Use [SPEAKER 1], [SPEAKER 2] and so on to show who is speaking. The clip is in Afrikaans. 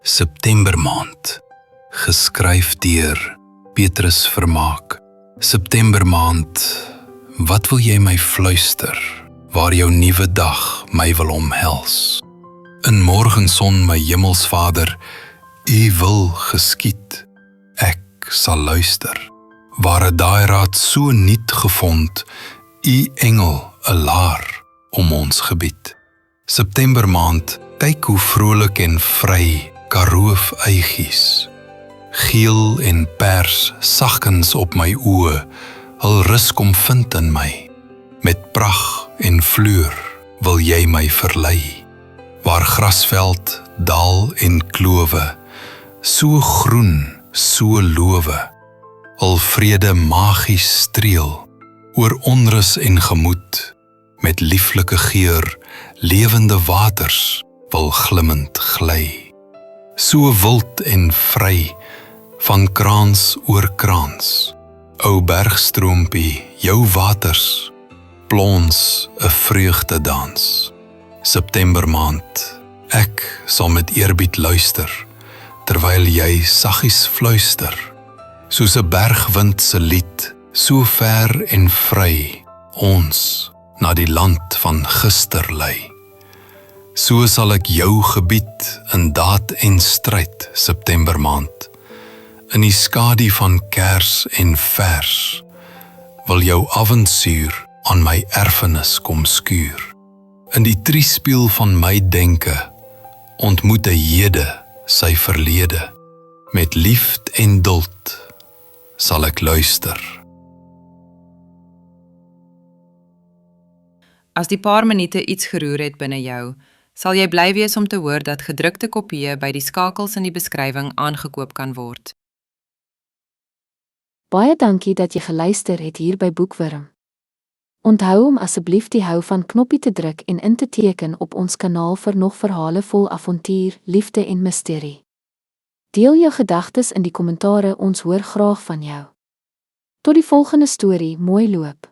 [SPEAKER 1] Septembermaand, geskryf deur Petrus Vermaak. Septembermaand, wat wil jy my fluister, waar jou nuwe dag my wil omhels? In morgenson, my Hemelsvader, U wil geskied, ek sal luister. Waar 'n daairaad so nuut gevond, U engel 'n laar om ons gebied. Septembermaand, kyk hoe vrolik en vry karoof eigies. Geel en pers sagkens op my oë, hul rus kom vind in my. Met pragt en vleur wil jy my verlei. Waar grasveld, dal en klowe, so groen, so lowe, hul vrede magies streel, oor onrus en gemoed, met lieflike geur, lewende waters wil glimmend gly. So wild en vry, van kraans oor kraans, ou bergstroompie, jou waters, plons 'n vreugdedans. Septembermaand, ek sal met eerbied luister, terwyl jy saggies fluister, soos 'n bergwind se lied, so ver en vry, ons na die land van gister lei. So sal ek jou gebied in daad en stryd, Septembermaand. In die skadu van kers en vers, wil jou avontuur aan my erfenis kom skuur. In die triespieël van my denke, ontmoet 'n hede sy verlede. Met liefde en duld sal ek luister.
[SPEAKER 2] As die paar minute iets geroer het binne jou, sal jy bly wees om te hoor dat gedrukte kopieë by die skakels in die beskrywing aangekoop kan word.
[SPEAKER 3] Baie dankie dat jy geluister het hier by Boekwurm. Onthou om asseblief die hou van knoppie te druk en in te teken op ons kanaal vir nog verhale vol avontuur, liefde en misterie. Deel jou gedagtes in die kommentare, ons hoor graag van jou. Tot die volgende storie, mooi loop.